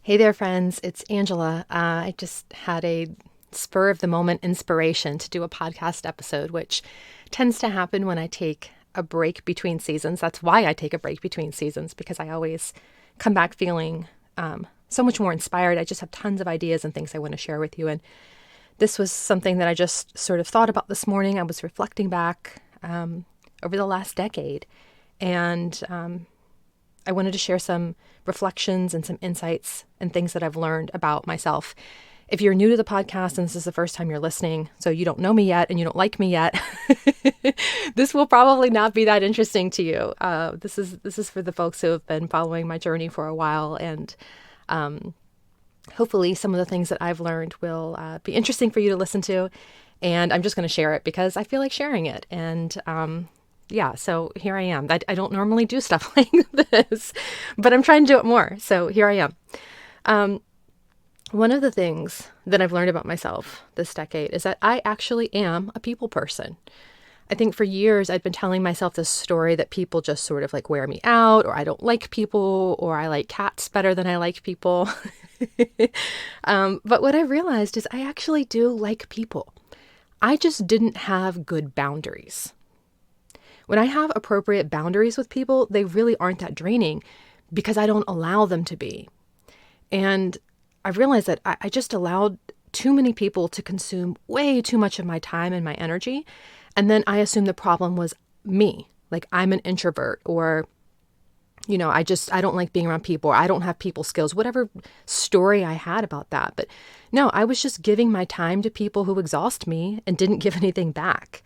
Hey there, friends. It's Angela. I just had a spur of the moment inspiration to do a podcast episode, which tends to happen when I take a break between seasons. That's why I take a break between seasons, because I always come back feeling so much more inspired. I just have tons of ideas and things I want to share with you. And this was something that I just sort of thought about this morning. I was reflecting back over the last decade, and I wanted to share some reflections and some insights and things that I've learned about myself. If you're new to the podcast and this is the first time you're listening, so you don't know me yet and you don't like me yet, this will probably not be that interesting to you. This is for the folks who have been following my journey for a while, and hopefully some of the things that I've learned will be interesting for you to listen to. And I'm just going to share it because I feel like sharing it. And yeah, so here I am. I don't normally do stuff like this, but I'm trying to do it more. So here I am. One of the things that I've learned about myself this decade is that I actually am a people person. I think for years I'd been telling myself this story that people just sort of like wear me out, or I don't like people, or I like cats better than I like people. But what I realized is I actually do like people. I just didn't have good boundaries. When I have appropriate boundaries with people, they really aren't that draining because I don't allow them to be. And I realized that I just allowed too many people to consume way too much of my time and my energy. And then I assumed the problem was me. Like I'm an introvert, or, I don't like being around people, or I don't have people skills, whatever story I had about that. But no, I was just giving my time to people who exhaust me and didn't give anything back.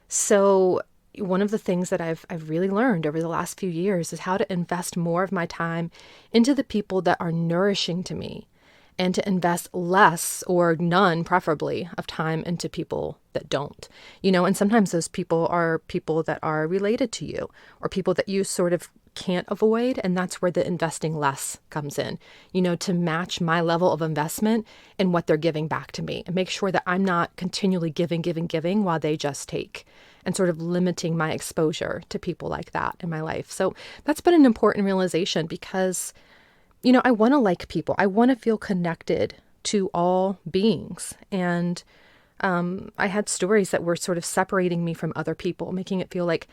So one of the things that I've really learned over the last few years is how to invest more of my time into the people that are nourishing to me, and to invest less, or none preferably, of time into people that don't. And sometimes those people are people that are related to you, or people that you sort of can't avoid, and that's where the investing less comes in, to match my level of investment in what they're giving back to me, and make sure that I'm not continually giving while they just take, and sort of limiting my exposure to people like that in my life. So that's been an important realization because, I want to like people. I want to feel connected to all beings. And I had stories that were sort of separating me from other people, making it feel like,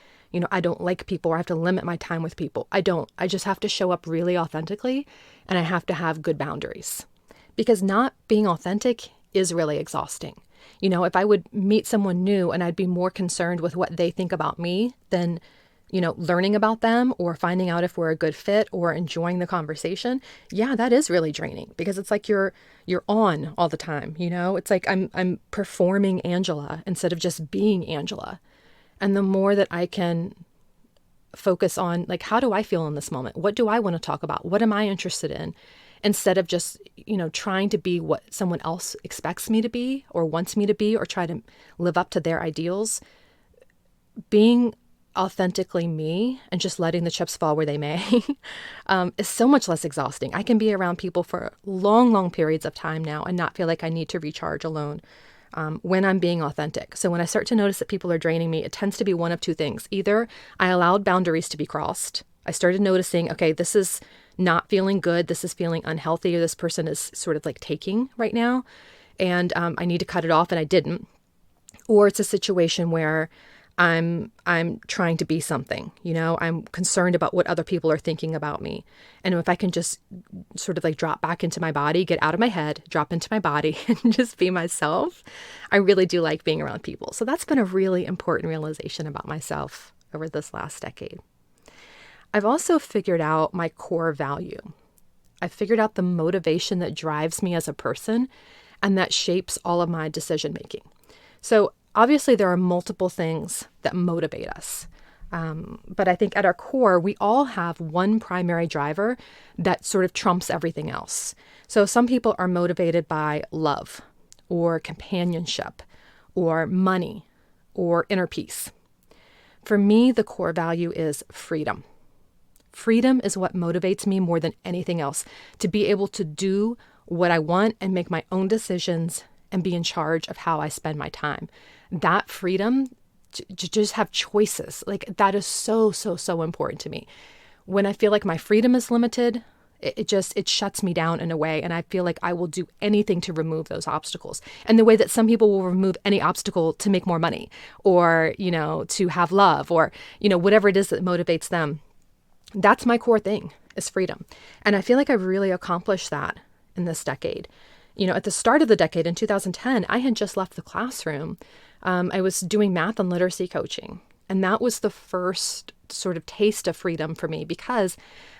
I don't like people, or I have to limit my time with people. I don't. I just have to show up really authentically, and I have to have good boundaries. Because not being authentic is really exhausting. If I would meet someone new and I'd be more concerned with what they think about me than, learning about them, or finding out if we're a good fit, or enjoying the conversation, yeah, that is really draining, because it's like you're on all the time, It's like I'm performing Angela instead of just being Angela. And the more that I can focus on, like, how do I feel in this moment? What do I want to talk about? What am I interested in? Instead of just, trying to be what someone else expects me to be, or wants me to be, or try to live up to their ideals, being authentically me and just letting the chips fall where they may is so much less exhausting. I can be around people for long, long periods of time now and not feel like I need to recharge alone when I'm being authentic. So when I start to notice that people are draining me, it tends to be one of two things. Either I allowed boundaries to be crossed. I started noticing, okay, this is not feeling good. This is feeling unhealthy, or this person is sort of like taking right now, and I need to cut it off, and I didn't. Or it's a situation where I'm trying to be something, I'm concerned about what other people are thinking about me. And if I can just sort of like drop back into my body, get out of my head, drop into my body, and just be myself, I really do like being around people. So that's been a really important realization about myself over this last decade. I've also figured out my core value. I've figured out the motivation that drives me as a person, and that shapes all of my decision making. So obviously, there are multiple things that motivate us. But I think at our core, we all have one primary driver that sort of trumps everything else. So some people are motivated by love, or companionship, or money, or inner peace. For me, the core value is freedom. Freedom is what motivates me more than anything else, to be able to do what I want and make my own decisions and be in charge of how I spend my time. That freedom to just have choices, like that is so, so, so important to me. When I feel like my freedom is limited, It shuts me down in a way. And I feel like I will do anything to remove those obstacles. And the way that some people will remove any obstacle to make more money or, to have love or, whatever it is that motivates them. That's my core thing, is freedom. And I feel like I've really accomplished that in this decade. At the start of the decade in 2010, I had just left the classroom. I was doing math and literacy coaching. And that was the first sort of taste of freedom for me because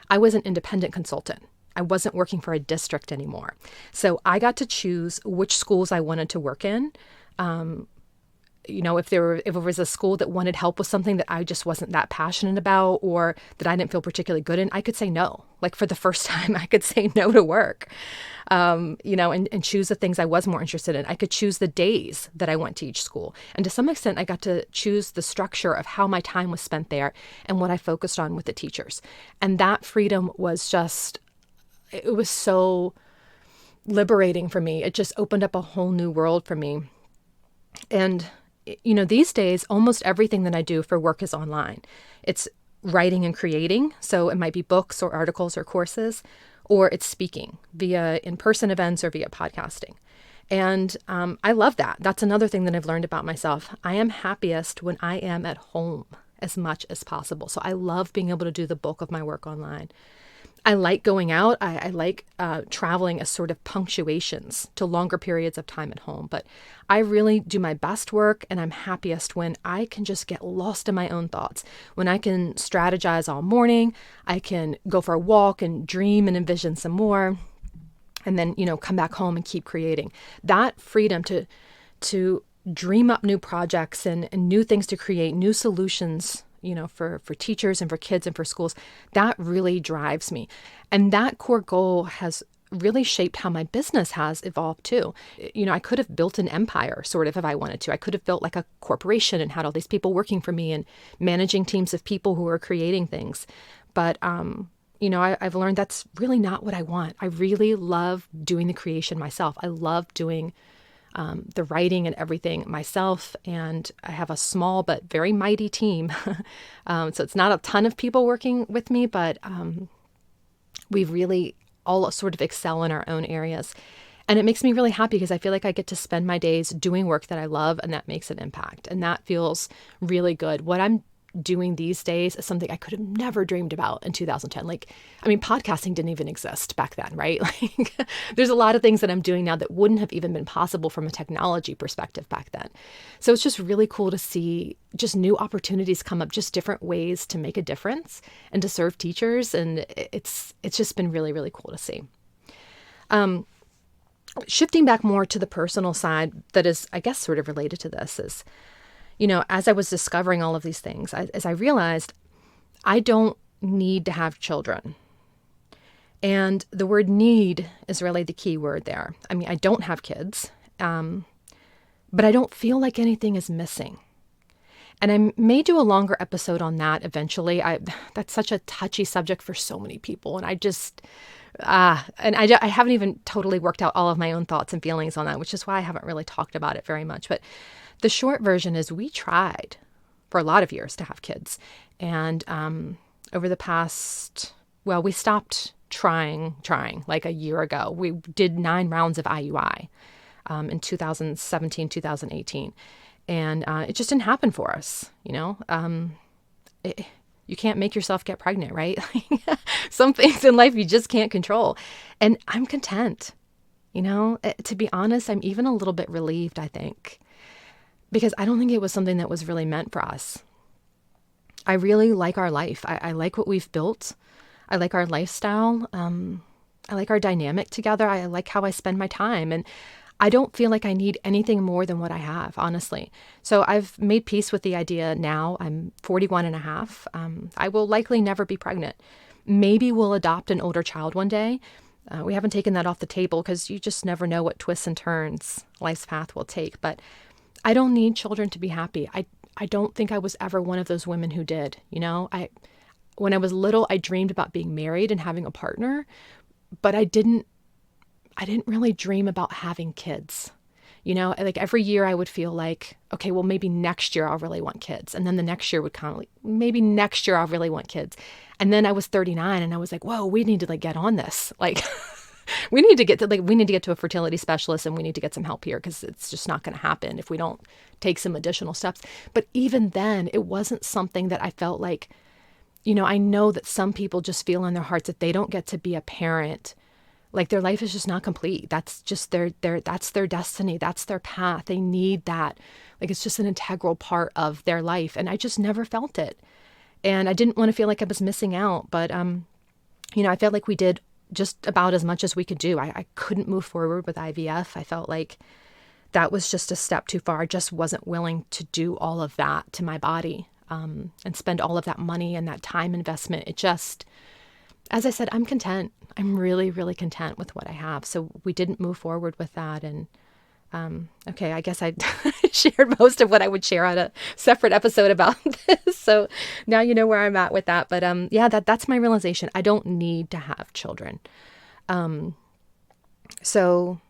I was an independent consultant. I wasn't working for a district anymore. So I got to choose which schools I wanted to work in. If it was a school that wanted help with something that I just wasn't that passionate about or that I didn't feel particularly good in, I could say no. Like for the first time, I could say no to work, and choose the things I was more interested in. I could choose the days that I went to each school. And to some extent, I got to choose the structure of how my time was spent there and what I focused on with the teachers. And that freedom was it was so liberating for me. It just opened up a whole new world for me. And these days, almost everything that I do for work is online. It's writing and creating. So it might be books or articles or courses, or it's speaking via in-person events or via podcasting. And I love that. That's another thing that I've learned about myself. I am happiest when I am at home as much as possible. So I love being able to do the bulk of my work online. I like going out. I like traveling as sort of punctuations to longer periods of time at home. But I really do my best work and I'm happiest when I can just get lost in my own thoughts. When I can strategize all morning, I can go for a walk and dream and envision some more. And then, come back home and keep creating. That freedom to dream up new projects and new things to create, new solutions for teachers and for kids and for schools, that really drives me. And that core goal has really shaped how my business has evolved too. I could have built an empire sort of if I wanted to. I could have built like a corporation and had all these people working for me and managing teams of people who are creating things. But, I've learned that's really not what I want. I really love doing the creation myself. I love doing the writing and everything myself. And I have a small but very mighty team. So it's not a ton of people working with me, but we really all sort of excel in our own areas. And it makes me really happy because I feel like I get to spend my days doing work that I love and that makes an impact. And that feels really good. What I'm doing these days is something I could have never dreamed about in 2010. Podcasting didn't even exist back then, right? There's a lot of things that I'm doing now that wouldn't have even been possible from a technology perspective back then. So it's just really cool to see just new opportunities come up, just different ways to make a difference and to serve teachers. And it's just been really, really cool to see. Shifting back more to the personal side that is, I guess, sort of related to this is, as I was discovering all of these things, as I realized I don't need to have children. And the word need is really the key word there. I don't have kids, but I don't feel like anything is missing. And I may do a longer episode on that eventually. That's such a touchy subject for so many people. And I haven't even totally worked out all of my own thoughts and feelings on that, which is why I haven't really talked about it very much. But the short version is we tried for a lot of years to have kids. And over the past, we stopped trying like a year ago. We did 9 rounds of IUI in 2017, 2018. And it just didn't happen for us, you can't make yourself get pregnant, right? Some things in life you just can't control. And I'm content, to be honest, I'm even a little bit relieved, I think. Because I don't think it was something that was really meant for us. I really like our life. I like what we've built. I like our lifestyle. I like our dynamic together. I like how I spend my time. And I don't feel like I need anything more than what I have, honestly. So I've made peace with the idea now. I'm 41 and a half. I will likely never be pregnant. Maybe we'll adopt an older child one day. We haven't taken that off the table because you just never know what twists and turns life's path will take. But I don't need children to be happy. I don't think I was ever one of those women who did. When I was little, I dreamed about being married and having a partner, but I didn't really dream about having kids. Like every year I would feel like, okay, well, maybe next year I'll really want kids. And then the next year would kind of like, maybe next year I'll really want kids. And then I was 39 and I was like, whoa, we need to like get on this. Like we need to get to a fertility specialist and we need to get some help here because it's just not going to happen if we don't take some additional steps. But even then, it wasn't something that I felt like, I know that some people just feel in their hearts that they don't get to be a parent. Like their life is just not complete. That's just that's their destiny. That's their path. They need that. Like it's just an integral part of their life. And I just never felt it. And I didn't want to feel like I was missing out. But, I felt like we did just about as much as we could do. I couldn't move forward with IVF. I felt like that was just a step too far. I just wasn't willing to do all of that to my body and spend all of that money and that time investment. It just, as I said, I'm content. I'm really, really content with what I have. So we didn't move forward with that. And okay, I guess I shared most of what I would share on a separate episode about this. So now you know where I'm at with that. But that's my realization. I don't need to have children. So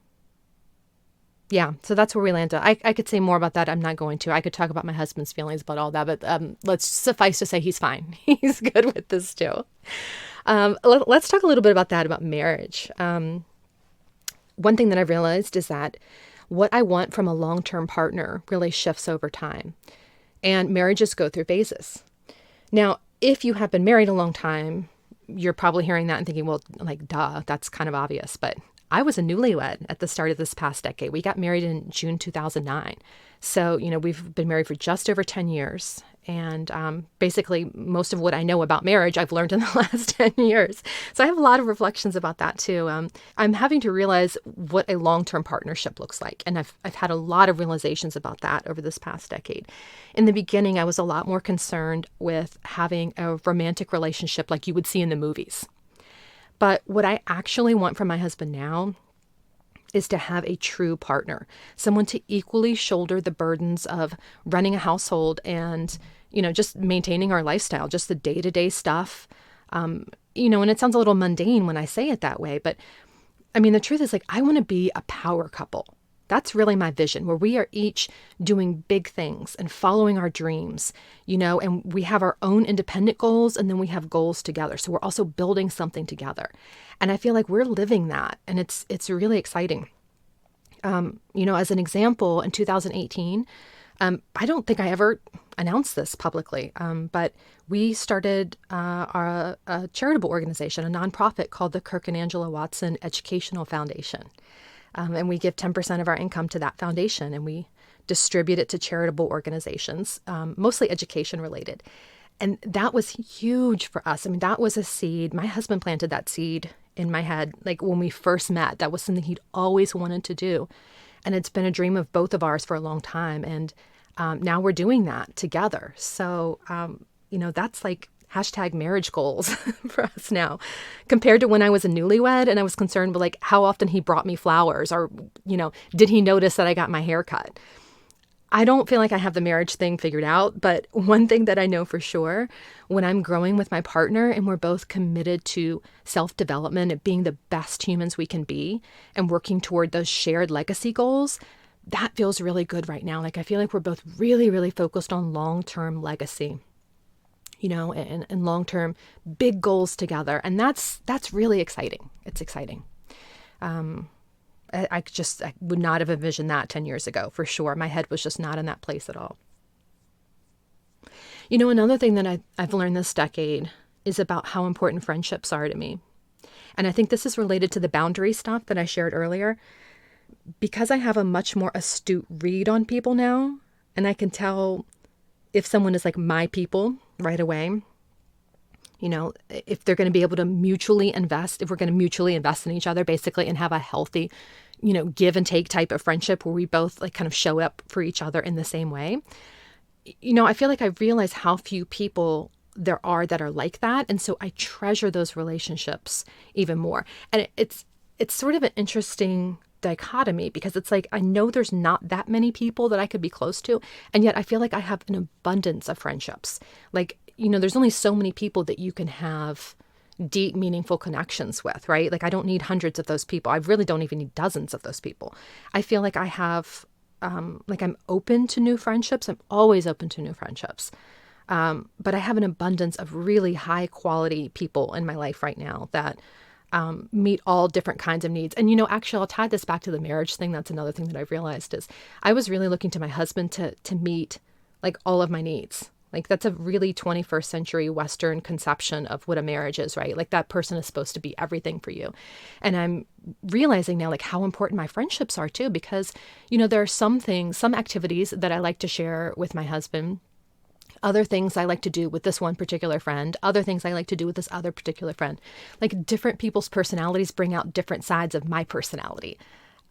that's where we landed. I could say more about that. I'm not going to. I could talk about my husband's feelings about all that, but let's suffice to say he's fine. He's good with this too. Let's talk a little bit about that, about marriage. One thing that I've realized is that what I want from a long-term partner really shifts over time. And marriages go through phases. Now, if you have been married a long time, you're probably hearing that and thinking, well, like, duh, that's kind of obvious. But I was a newlywed at the start of this past decade. We got married in June 2009. So, we've been married for just over 10 years. And basically, most of what I know about marriage, I've learned in the last 10 years. So I have a lot of reflections about that, too. I'm having to realize what a long-term partnership looks like. And I've had a lot of realizations about that over this past decade. In the beginning, I was a lot more concerned with having a romantic relationship like you would see in the movies. But what I actually want from my husband now is to have a true partner, someone to equally shoulder the burdens of running a household and, just maintaining our lifestyle, just the day-to-day stuff. And it sounds a little mundane when I say it that way, but I mean, the truth is like, I want to be a power couple. That's really my vision, where we are each doing big things and following our dreams, and we have our own independent goals and then we have goals together. So we're also building something together. And I feel like we're living that. And it's really exciting. As an example, in 2018, I don't think I ever announced this publicly, but we started a charitable organization, a nonprofit called the Kirk and Angela Watson Educational Foundation. And we give 10% of our income to that foundation, and we distribute it to charitable organizations, mostly education related. And that was huge for us. I mean, that was a seed. My husband planted that seed in my head. Like when we first met, that was something he'd always wanted to do. And it's been a dream of both of ours for a long time. And now we're doing that together. So, that's like hashtag marriage goals for us now, compared to when I was a newlywed and I was concerned with like how often he brought me flowers or, did he notice that I got my hair cut? I don't feel like I have the marriage thing figured out, but one thing that I know for sure, when I'm growing with my partner and we're both committed to self-development and being the best humans we can be and working toward those shared legacy goals, that feels really good right now. Like I feel like we're both really, really focused on long-term legacy, and long-term big goals together. And that's really exciting. It's exciting. I would not have envisioned that 10 years ago, for sure. My head was just not in that place at all. Another thing that I've learned this decade is about how important friendships are to me. And I think this is related to the boundary stuff that I shared earlier. Because I have a much more astute read on people now, and I can tell if someone is like my people right away, if they're going to be able to mutually invest, if we're going to mutually invest in each other, basically, and have a healthy, give and take type of friendship where we both like kind of show up for each other in the same way. I feel like I realize how few people there are that are like that. And so I treasure those relationships even more. And it's sort of an interesting dichotomy because it's like, I know there's not that many people that I could be close to. And yet I feel like I have an abundance of friendships. Like, there's only so many people that you can have, deep, meaningful connections with, right? Like I don't need hundreds of those people. I really don't even need dozens of those people. I feel like I have, like I'm open to new friendships. I'm always open to new friendships. But I have an abundance of really high quality people in my life right now that meet all different kinds of needs. And, actually, I'll tie this back to the marriage thing. That's another thing that I've realized is I was really looking to my husband to meet like all of my needs. Like that's a really 21st century Western conception of what a marriage is, right? Like that person is supposed to be everything for you. And I'm realizing now like how important my friendships are too, because, there are some things, some activities that I like to share with my husband, other things I like to do with this one particular friend, other things I like to do with this other particular friend. Like different people's personalities bring out different sides of my personality.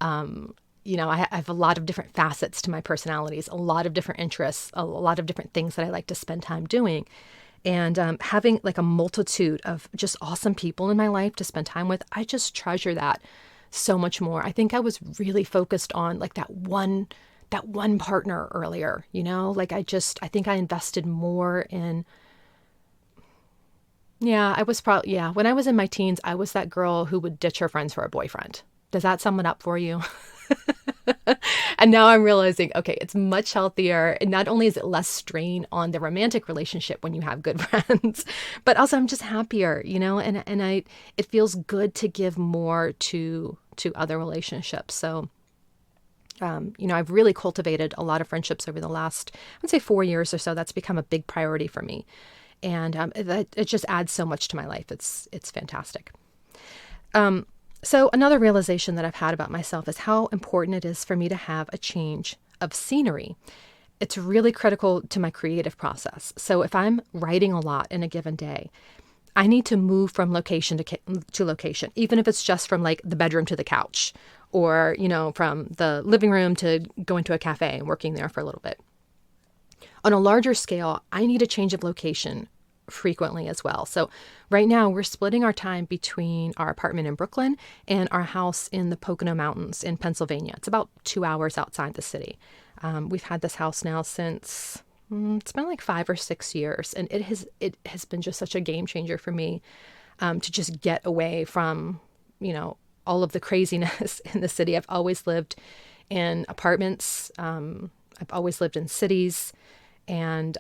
I have a lot of different facets to my personalities, a lot of different interests, a lot of different things that I like to spend time doing. And having like a multitude of just awesome people in my life to spend time with, I just treasure that so much more. I think I was really focused on like that one partner earlier, like I think I invested more in, when I was in my teens, I was that girl who would ditch her friends for a boyfriend. Does that sum it up for you? And now I'm realizing, okay, it's much healthier. And not only is it less strain on the romantic relationship when you have good friends, but also I'm just happier, and it feels good to give more to other relationships. So, I've really cultivated a lot of friendships over the last, I'd say 4 years or so. That's become a big priority for me. And it just adds so much to my life. It's fantastic. So another realization that I've had about myself is how important it is for me to have a change of scenery. It's really critical to my creative process. So if I'm writing a lot in a given day, I need to move from location to location, even if it's just from like the bedroom to the couch or, from the living room to going to a cafe and working there for a little bit. On a larger scale, I need a change of location frequently as well. So right now we're splitting our time between our apartment in Brooklyn and our house in the Pocono Mountains in Pennsylvania. It's about 2 hours outside the city. We've had this house now since it's been like 5 or 6 years, and it has been just such a game changer for me to just get away from all of the craziness in the city. I've always lived in apartments. I've always lived in cities, and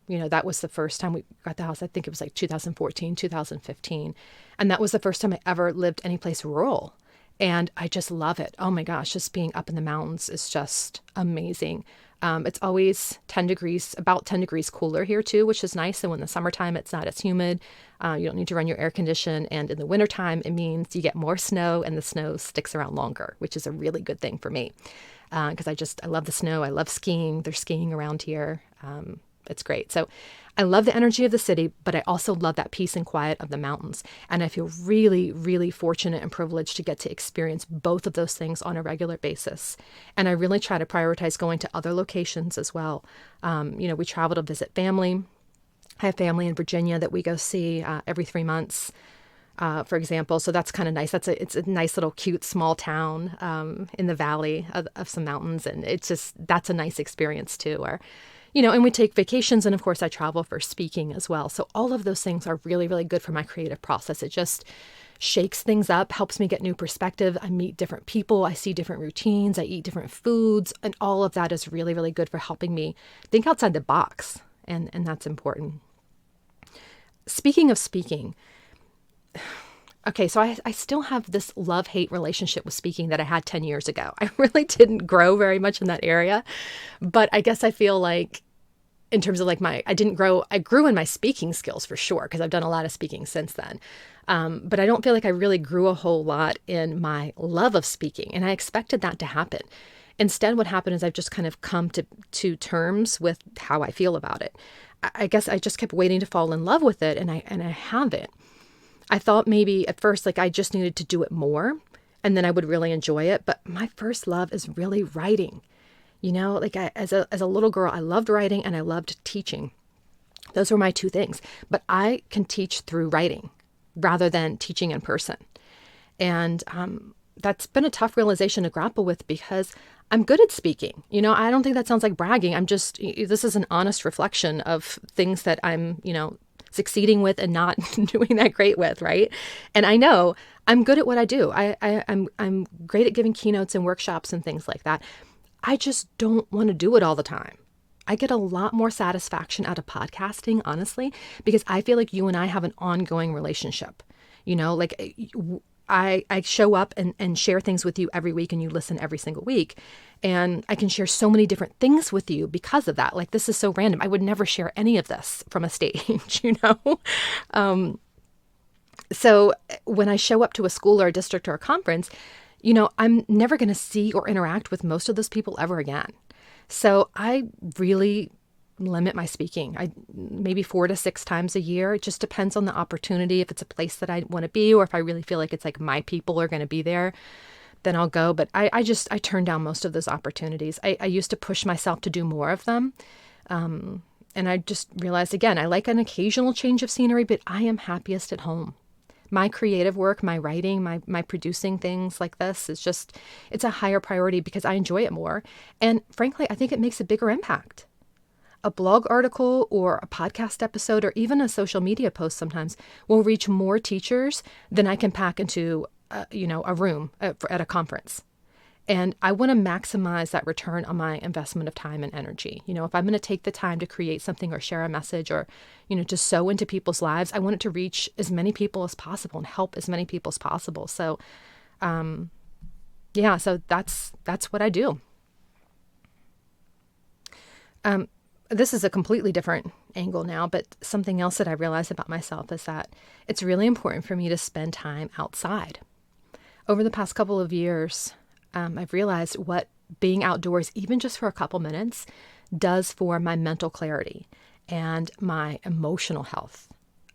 that was the first time we got the house. I think it was like 2014, 2015. And that was the first time I ever lived anyplace rural. And I just love it. Oh my gosh, just being up in the mountains is just amazing. It's always about 10 degrees cooler here too, which is nice. So in the summertime, it's not as humid. You don't need to run your air condition. And in the wintertime, it means you get more snow and the snow sticks around longer, which is a really good thing for me. Because I love the snow. I love skiing. There's skiing around here. It's great. So I love the energy of the city, but I also love that peace and quiet of the mountains. And I feel really, really fortunate and privileged to get to experience both of those things on a regular basis. And I really try to prioritize going to other locations as well. We travel to visit family. I have family in Virginia that we go see every 3 months, for example. So that's kind of nice. It's a nice little cute small town in the valley of some mountains. And that's a nice experience too. Or and we take vacations, and of course I travel for speaking as well. So all of those things are really, really good for my creative process. It just shakes things up, helps me get new perspective. I meet different people, I see different routines, I eat different foods, and all of that is really, really good for helping me think outside the box. And that's important. Speaking of speaking, okay, so I still have this love-hate relationship with speaking that I had 10 years ago. I really didn't grow very much in that area, but I guess I feel like in terms of like I grew in my speaking skills for sure, because I've done a lot of speaking since then. But I don't feel like I really grew a whole lot in my love of speaking, and I expected that to happen. Instead, what happened is I've just kind of come to terms with how I feel about it. I guess I just kept waiting to fall in love with it, and I haven't. I thought maybe at first, like I just needed to do it more and then I would really enjoy it. But my first love is really writing. As a little girl, I loved writing and I loved teaching. Those were my two things. But I can teach through writing rather than teaching in person. And that's been a tough realization to grapple with because I'm good at speaking. I don't think that sounds like bragging. This is an honest reflection of things that I'm succeeding with and not doing that great with, right? And I know I'm good at what I do. I'm great at giving keynotes and workshops and things like that. I just don't want to do it all the time. I get a lot more satisfaction out of podcasting, honestly, because I feel like you and I have an ongoing relationship. Like I show up and share things with you every week, and you listen every single week. And I can share so many different things with you because of that. Like, this is so random. I would never share any of this from a stage, So when I show up to a school or a district or a conference, I'm never going to see or interact with most of those people ever again. So I really limit my speaking. Maybe 4 to 6 times a year. It just depends on the opportunity. If it's a place that I want to be, or if I really feel like it's like my people are going to be there, then I'll go. But I turn down most of those opportunities. I used to push myself to do more of them. And I just realized, again, I like an occasional change of scenery, but I am happiest at home. My creative work, my writing, my producing things like this it's a higher priority because I enjoy it more. And frankly, I think it makes a bigger impact. A blog article or a podcast episode or even a social media post sometimes will reach more teachers than I can pack into a room at a conference. And I want to maximize that return on my investment of time and energy. If I'm going to take the time to create something or share a message or, to sow into people's lives, I want it to reach as many people as possible and help as many people as possible. So, so that's what I do. This is a completely different angle now, but something else that I realized about myself is that it's really important for me to spend time outside. Over the past couple of years, I've realized what being outdoors, even just for a couple minutes, does for my mental clarity and my emotional health.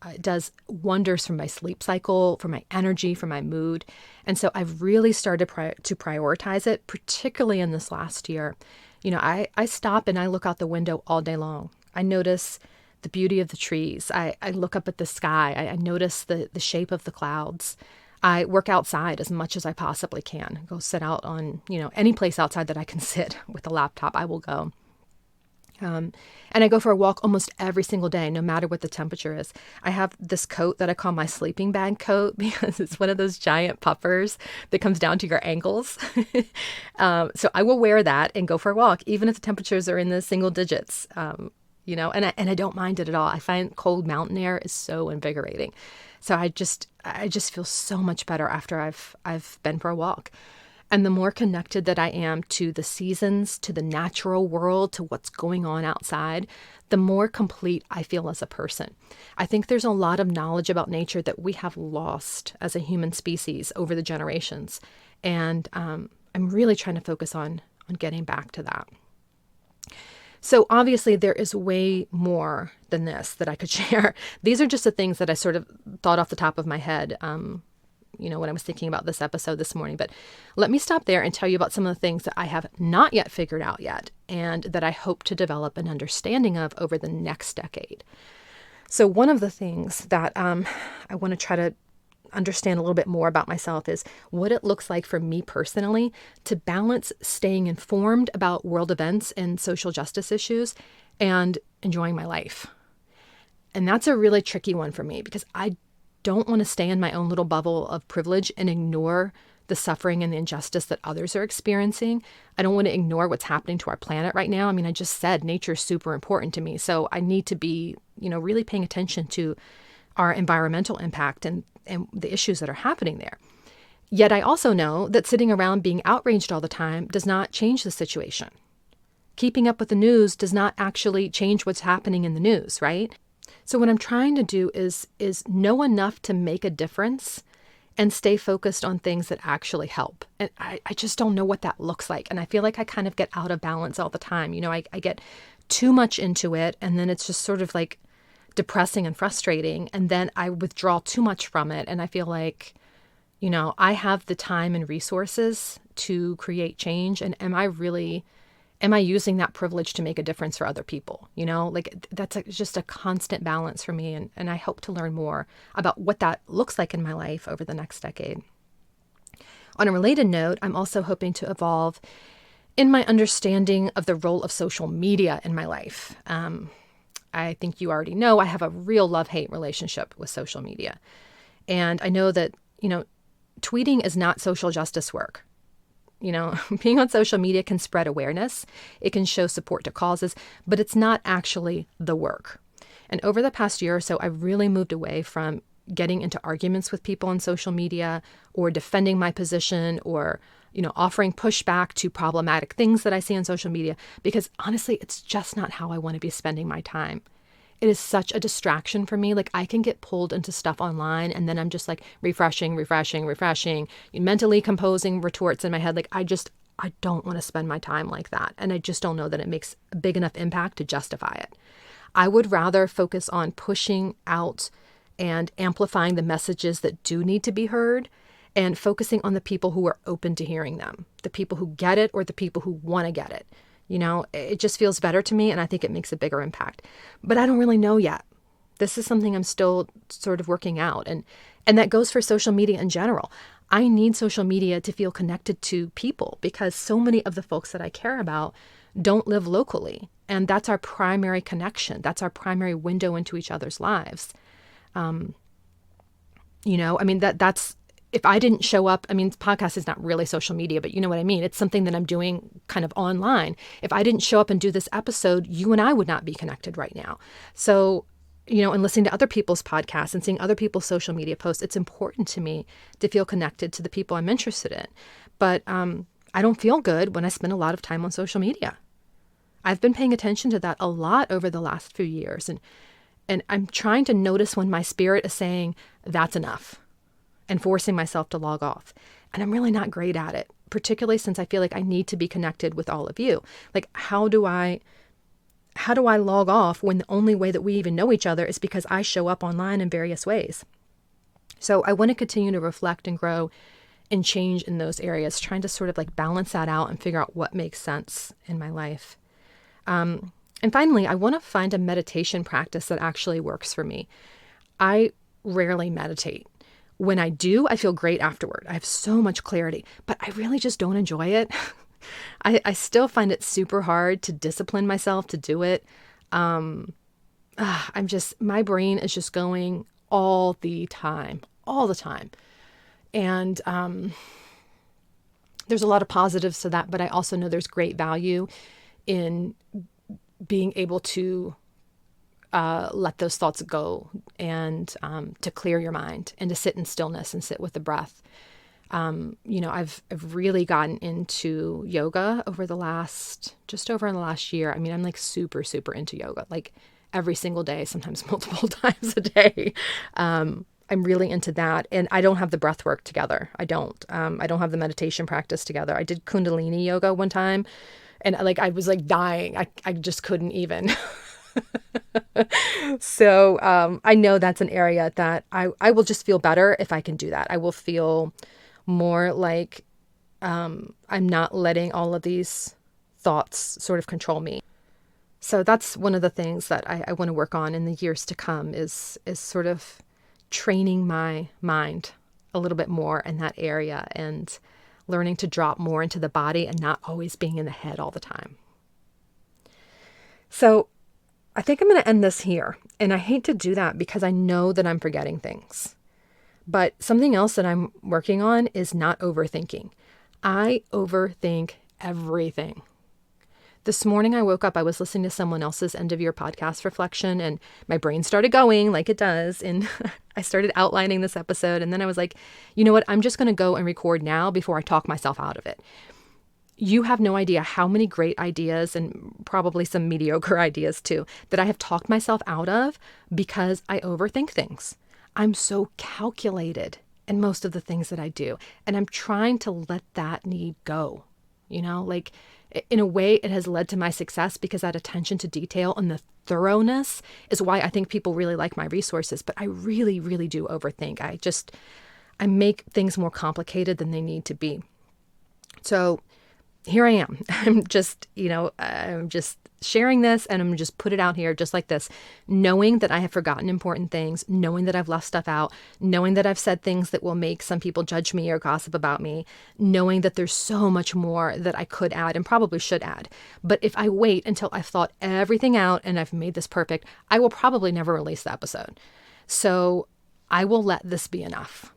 It does wonders for my sleep cycle, for my energy, for my mood. And so I've really started to prioritize it, particularly in this last year. I stop and I look out the window all day long. I notice the beauty of the trees. I look up at the sky. I notice the shape of the clouds. I work outside as much as I possibly can. Go sit out on, any place outside that I can sit with a laptop, I will go. And I go for a walk almost every single day, no matter what the temperature is. I have this coat that I call my sleeping bag coat because it's one of those giant puffers that comes down to your ankles. So I will wear that and go for a walk, even if the temperatures are in the single digits, and I don't mind it at all. I find cold mountain air is so invigorating. So I just feel so much better after I've been for a walk. And the more connected that I am to the seasons, to the natural world, to what's going on outside, the more complete I feel as a person. I think there's a lot of knowledge about nature that we have lost as a human species over the generations. And I'm really trying to focus on getting back to that. So obviously there is way more than this that I could share. These are just the things that I sort of thought off the top of my head, when I was thinking about this episode this morning. But let me stop there and tell you about some of the things that I have not yet figured out yet and that I hope to develop an understanding of over the next decade. So one of the things that I want to try to understand a little bit more about myself is what it looks like for me personally to balance staying informed about world events and social justice issues and enjoying my life. And that's a really tricky one for me because I don't want to stay in my own little bubble of privilege and ignore the suffering and the injustice that others are experiencing. I don't want to ignore what's happening to our planet right now. I mean, I just said nature is super important to me. So I need to be, really paying attention to our environmental impact and the issues that are happening there. Yet I also know that sitting around being outraged all the time does not change the situation. Keeping up with the news does not actually change what's happening in the news, right? So what I'm trying to do is know enough to make a difference and stay focused on things that actually help. And I just don't know what that looks like. And I feel like I kind of get out of balance all the time. I get too much into it and then it's just sort of like depressing and frustrating. And then I withdraw too much from it. And I feel like, I have the time and resources to create change. And am I using that privilege to make a difference for other people? That's just a constant balance for me. And I hope to learn more about what that looks like in my life over the next decade. On a related note, I'm also hoping to evolve in my understanding of the role of social media in my life. I think you already know, I have a real love-hate relationship with social media. And I know that, tweeting is not social justice work. Being on social media can spread awareness. It can show support to causes, but it's not actually the work. And over the past year or so, I've really moved away from getting into arguments with people on social media or defending my position or, offering pushback to problematic things that I see on social media, because honestly, it's just not how I want to be spending my time. It is such a distraction for me. Like, I can get pulled into stuff online and then I'm just like refreshing, mentally composing retorts in my head. Like, I don't want to spend my time like that. And I just don't know that it makes a big enough impact to justify it. I would rather focus on pushing out and amplifying the messages that do need to be heard and focusing on the people who are open to hearing them, the people who get it or the people who want to get it. It just feels better to me, and I think it makes a bigger impact. But I don't really know yet. This is something I'm still sort of working out, and that goes for social media in general. I need social media to feel connected to people because so many of the folks that I care about don't live locally, and that's our primary connection. That's our primary window into each other's lives. That's if I didn't show up, podcast is not really social media, but you know what I mean? It's something that I'm doing kind of online. If I didn't show up and do this episode, you and I would not be connected right now. So, and listening to other people's podcasts and seeing other people's social media posts, it's important to me to feel connected to the people I'm interested in. But I don't feel good when I spend a lot of time on social media. I've been paying attention to that a lot over the last few years. And I'm trying to notice when my spirit is saying, that's enough, and forcing myself to log off. And I'm really not great at it, particularly since I feel like I need to be connected with all of you. Like, how do I log off when the only way that we even know each other is because I show up online in various ways? So I want to continue to reflect and grow and change in those areas, trying to sort of like balance that out and figure out what makes sense in my life. And finally, I want to find a meditation practice that actually works for me. I rarely meditate. When I do, I feel great afterward. I have so much clarity, but I really just don't enjoy it. I still find it super hard to discipline myself to do it. My brain is just going all the time. And there's a lot of positives to that, but I also know there's great value in being able to let those thoughts go and to clear your mind and to sit in stillness and sit with the breath. I've really gotten into yoga over the last year. I'm like super, super into yoga, like every single day, sometimes multiple times a day. I'm really into that. And I don't have the breath work together. I don't have the meditation practice together. I did Kundalini yoga one time and I was like dying. I just couldn't even. So I know that's an area that I will just feel better if I can do that. I will feel more like I'm not letting all of these thoughts sort of control me. So that's one of the things that I want to work on in the years to come is sort of training my mind a little bit more in that area and learning to drop more into the body and not always being in the head all the time. So I think I'm going to end this here. And I hate to do that because I know that I'm forgetting things. But something else that I'm working on is not overthinking. I overthink everything. This morning I woke up, I was listening to someone else's end of year podcast reflection and my brain started going like it does. And I started outlining this episode. And then I was like, you know what? I'm just going to go and record now before I talk myself out of it. You have no idea how many great ideas and probably some mediocre ideas too that I have talked myself out of because I overthink things. I'm so calculated in most of the things that I do. And I'm trying to let that need go. Like in a way it has led to my success because that attention to detail and the thoroughness is why I think people really like my resources. But I really, really do overthink. I make things more complicated than they need to be. So here I am. I'm just sharing this and I'm going to just put it out here just like this, knowing that I have forgotten important things, knowing that I've left stuff out, knowing that I've said things that will make some people judge me or gossip about me, knowing that there's so much more that I could add and probably should add. But if I wait until I've thought everything out and I've made this perfect, I will probably never release the episode. So I will let this be enough.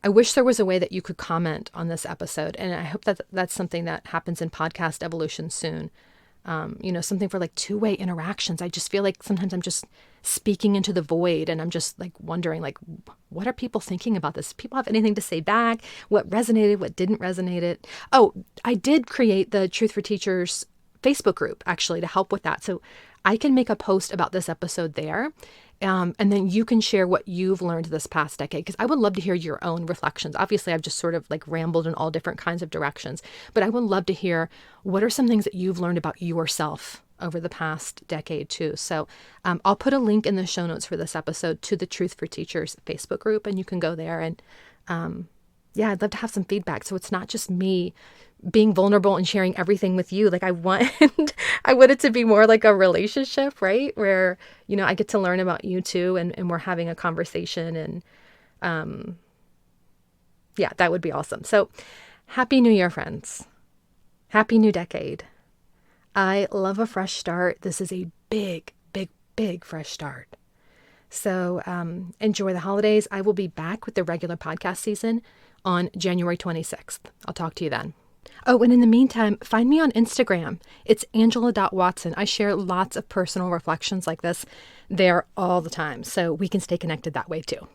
I wish there was a way that you could comment on this episode, and I hope that that's something that happens in podcast evolution soon. Something for like two-way interactions. I just feel like sometimes I'm just speaking into the void and I'm just like wondering, like, what are people thinking about this? People have anything to say back? What resonated? What didn't resonate? Oh, I did create the Truth for Teachers Facebook group actually to help with that. So I can make a post about this episode there. And then you can share what you've learned this past decade, because I would love to hear your own reflections. Obviously, I've just sort of like rambled in all different kinds of directions, but I would love to hear what are some things that you've learned about yourself over the past decade too. So I'll put a link in the show notes for this episode to the Truth for Teachers Facebook group, and you can go there. And I'd love to have some feedback. So it's not just me being vulnerable and sharing everything with you. Like I want it to be more like a relationship, right? Where, I get to learn about you too, and we're having a conversation, and that would be awesome. So Happy New Year, friends. Happy new decade. I love a fresh start. This is a big, big, big fresh start. So enjoy the holidays. I will be back with the regular podcast season on January 26th. I'll talk to you then. Oh, and in the meantime, find me on Instagram. It's angela.watson. I share lots of personal reflections like this there all the time, so we can stay connected that way too.